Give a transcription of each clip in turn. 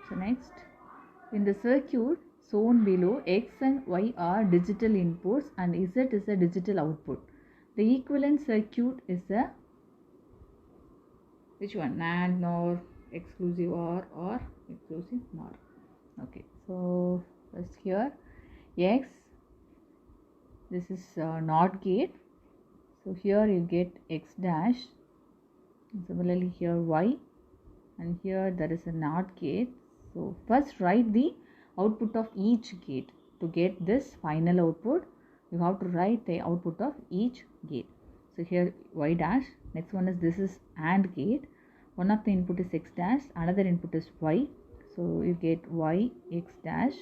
So next, in the circuit shown below, X and Y are digital inputs and Z is a digital output. The equivalent circuit is a which one? NAND, NOR, exclusive or exclusive NOR. Okay, so first here X, this is NOT gate. So here you get X dash. Similarly here Y, and here there is a NOT gate. So first write the output of each gate. To get this final output, you have to write the output of each gate. So here Y dash, next one is this is AND gate. One of the input is X dash, another input is Y. So you get Y X dash,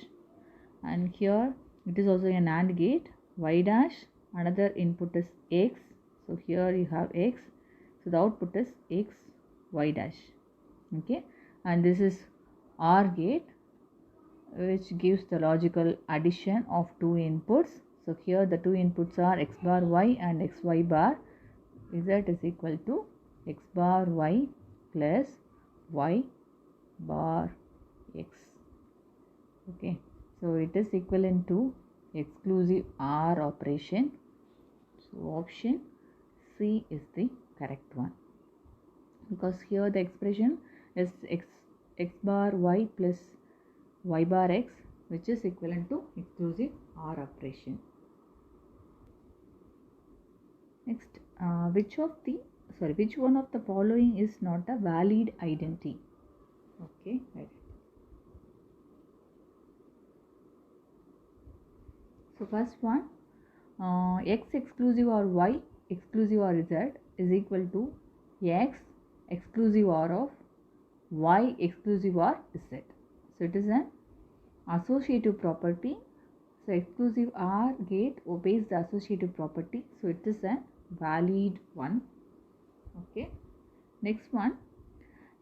and here it is also an AND gate, Y dash, another input is X. So here you have X. So the output is X Y dash. Okay, and this is OR gate, which gives the logical addition of two inputs. So here the two inputs are X bar Y and X Y bar. Z is equal to X bar Y plus Y bar X. Okay, so it is equivalent to exclusive OR operation. So option C is the correct one, because here the expression is X bar Y plus Y bar X, which is equivalent to exclusive OR operation. Next, which one of the following is not a valid identity? Okay, right. So first one, X exclusive or Y exclusive or Z is equal to X exclusive or of Y exclusive or Z. So it is an associative property. So exclusive OR gate obeys the associative property. So it is a valid one. Okay. Next one,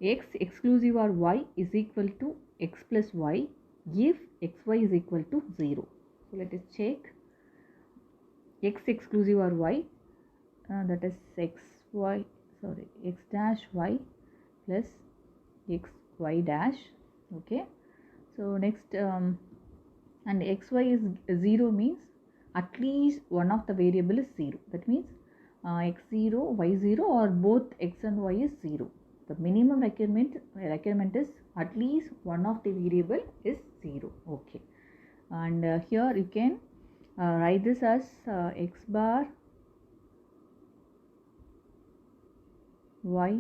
X exclusive or Y is equal to X plus Y if XY is equal to 0. So let us check. X exclusive or Y, that is X dash Y plus X Y dash. Okay. So next, and XY is 0 means at least one of the variable is 0. That means X0, Y0 or both X and Y is 0. The minimum requirement is at least one of the variable is 0. Okay. And here you can write this as X bar Y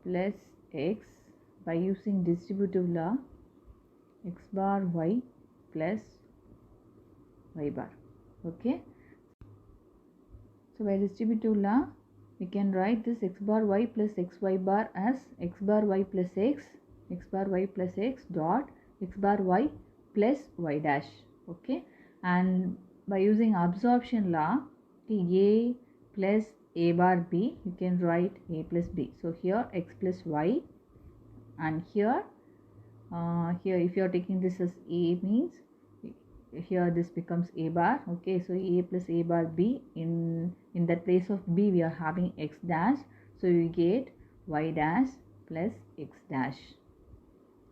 plus X by using distributive law, X bar Y plus Y bar. Okay. So by distributive law, we can write this X bar Y plus X Y bar as X bar Y plus X bar Y plus X dot X bar Y plus Y dash. Okay. And by using absorption law, A plus A bar B, you can write A plus B. So here X plus Y, and here if you are taking this as A means here this becomes A bar. Okay, so A plus A bar B, in that place of B we are having X dash, so you get Y dash plus X dash.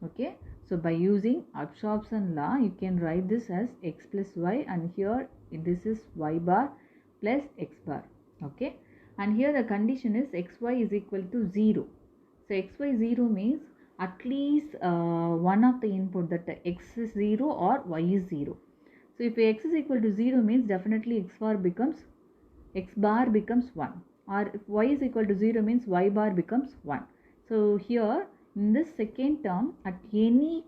Okay, so by using absorption law, you can write this as X plus Y, and here this is Y bar plus X bar. Okay, and here the condition is XY is equal to 0. So XY 0 means at least one of the input, that X is 0 or Y is 0. So if X is equal to 0 means definitely X bar becomes 1, or if Y is equal to 0 means Y bar becomes 1. So here in this second term, at any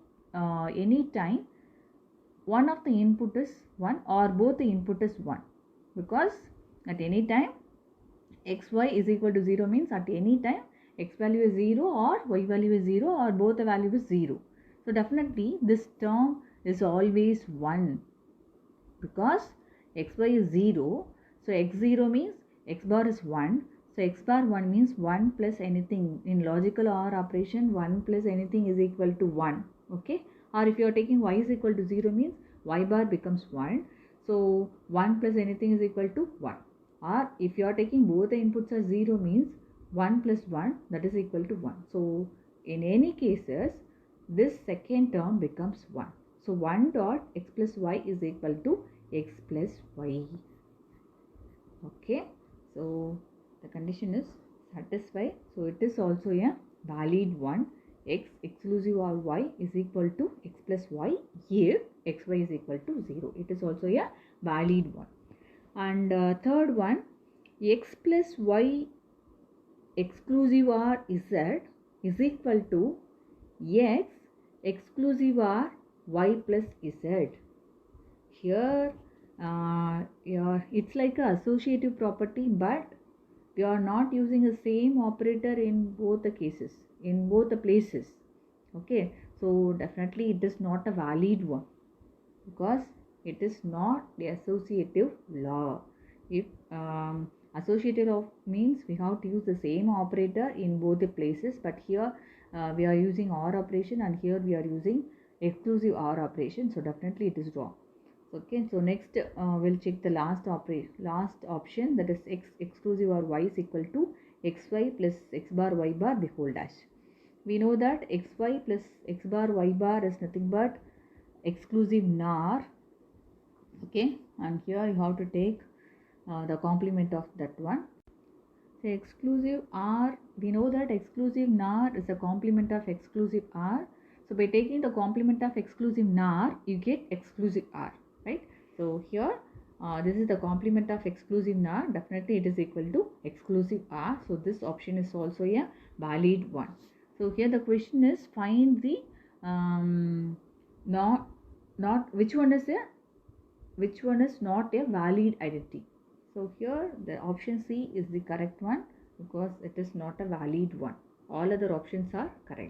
time one of the input is 1 or both the input is 1, because at any time XY is equal to 0 means at any time X value is 0 or Y value is 0 or both the value is 0. So definitely this term is always 1, because XY is 0. So X0 means X bar is 1. So X bar 1 means 1 plus anything. In logical OR operation, 1 plus anything is equal to 1. Okay. Or if you are taking Y is equal to 0 means Y bar becomes 1. So 1 plus anything is equal to 1. Or if you are taking both the inputs as 0 means 1 plus 1, that is equal to 1. So in any cases, this second term becomes 1. So 1 dot x plus y is equal to x plus y. Okay, so the condition is satisfied. So it is also a valid one. X exclusive of y is equal to x plus y if xy is equal to 0. It is also a valid one. And third one, x plus y exclusive or z is equal to x exclusive or y plus z. Here it's like a associative property, but we are not using the same operator in both the cases, in both the places. Okay, so definitely it is not a valid one because it is not the associative law. If associative of means we have to use the same operator in both the places, but here we are using OR operation and here we are using exclusive OR operation, so definitely it is wrong. Okay, so next we'll check the last option, that is x exclusive or y is equal to xy plus x bar y bar the whole dash. We know that xy plus x bar y bar is nothing but exclusive NOR. Okay, and here you have to take the complement of that one. So exclusive R, we know that exclusive NOR is a complement of exclusive R. So by taking the complement of exclusive NOR, you get exclusive R, right? So here this is the complement of exclusive NOR. Definitely it is equal to exclusive R. So this option is also a valid one. So here the question is, find the which one is not a valid identity. So here the option C is the correct one because it is not a valid one. All other options are correct.